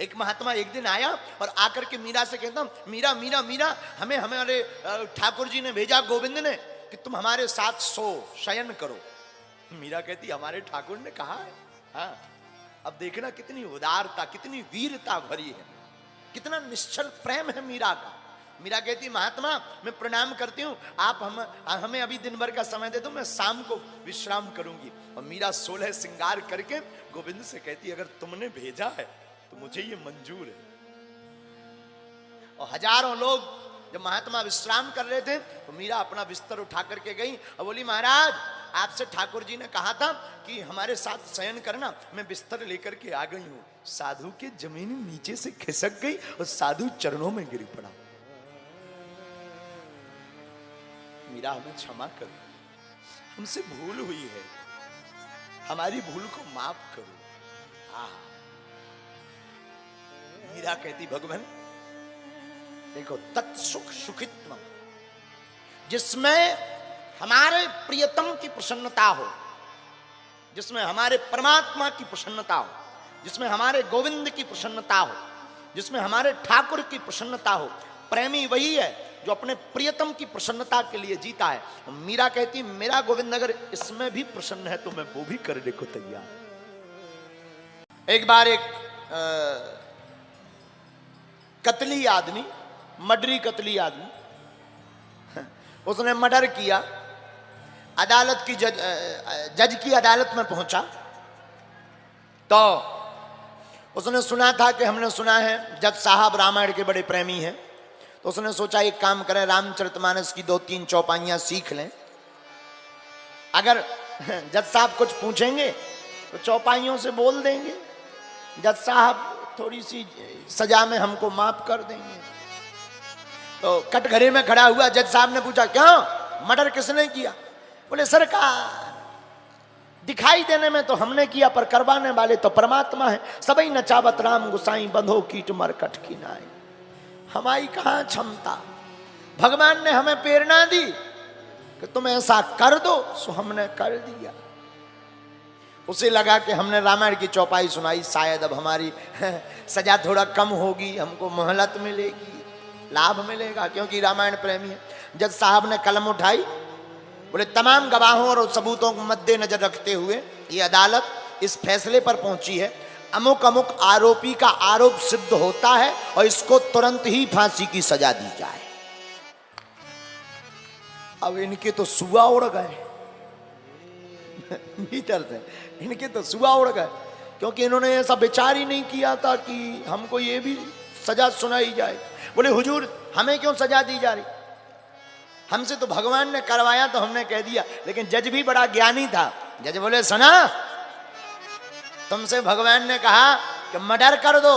एक महात्मा एक दिन आया और आकर के मीरा से कहता, मीरा मीरा मीरा, हमें हमारे ठाकुर जी ने भेजा, गोविंद ने, कि तुम हमारे साथ शयन करो। मीरा कहती, हमारे ठाकुर ने कहा है? हाँ। अब देखना कितनी उदारता, कितनी वीरता भरी है, कितना निश्चल प्रेम है मीरा का। मीरा कहती, महात्मा मैं प्रणाम करती हूँ, आप हमें अभी दिन भर का समय दे दो, मैं शाम को विश्राम करूंगी। और मीरा 16 श्रृंगार करके गोविंद से कहती, अगर तुमने भेजा है तो मुझे ये मंजूर है। और हजारों लोग जब महात्मा विश्राम कर रहे थे तो मीरा अपना बिस्तर उठा करके गई और बोली, महाराज आपसे ठाकुर जी ने कहा था कि हमारे साथ शयन करना, मैं बिस्तर लेकर के आ गई हूं। साधु के जमीन नीचे से खिसक गई और साधु चरणों में गिर पड़ा। मीरा हमें क्षमा करो, हमसे भूल हुई है, हमारी भूल को माफ करो। मीरा कहती, भगवान देखो, तत्सुख सुखित्वम, जिसमें हमारे प्रियतम की प्रसन्नता हो, जिसमें हमारे परमात्मा की प्रसन्नता हो, जिसमें हमारे गोविंद की प्रसन्नता हो, जिसमें हमारे ठाकुर की प्रसन्नता हो। प्रेमी वही है जो अपने प्रियतम की प्रसन्नता के लिए जीता है। मीरा कहती, मेरा गोविंद अगर इसमें भी प्रसन्न है तो मैं वो भी करने को तैयार। एक बार एक कतली आदमी, मर्डरी कतली आदमी, उसने मर्डर किया। अदालत की जज की अदालत में पहुंचा तो उसने सुना था कि हमने सुना है जज साहब रामायण के बड़े प्रेमी हैं, तो उसने सोचा एक काम करें, रामचरितमानस की 2-3 चौपाइयां सीख लें। अगर जज साहब कुछ पूछेंगे तो चौपाइयों से बोल देंगे, जज साहब थोड़ी सी सजा में हमको माफ कर देंगे। तो कटघरे में खड़ा हुआ जज साहब ने पूछा, क्यों मर्डर किसने किया? बोले, सरकार दिखाई देने में तो हमने किया, पर करवाने वाले तो परमात्मा है। सबई नचावत राम गुसाई, बंधो कीट मरकट की नाई। हमारी कहां क्षमता, भगवान ने हमें प्रेरणा दी कि तुम ऐसा कर दो, सो हमने कर दिया। उसे लगा कि हमने रामायण की चौपाई सुनाई, शायद अब हमारी सजा थोड़ा कम होगी, हमको मोहलत मिलेगी, लाभ मिलेगा, क्योंकि रामायण प्रेमी है। जज साहब ने कलम उठाई, बोले, तमाम गवाहों और सबूतों को मद्देनजर रखते हुए ये अदालत इस फैसले पर पहुंची है, अमुक अमुक आरोपी का आरोप सिद्ध होता है और इसको तुरंत ही फांसी की सजा दी जाए। अब इनके तो सुआ उड़ गए भीतर से, इनके तो सुआ उड़ गए, क्योंकि इन्होंने ऐसा विचार ही नहीं किया था कि हमको ये भी सजा सुनाई जाए। बोले, हुजूर हमें क्यों सजा दी जा रही? हमसे तो भगवान ने करवाया तो हमने कह दिया। लेकिन जज भी बड़ा ज्ञानी था। जज बोले, सुना, तुमसे भगवान ने कहा कि मर्डर कर दो,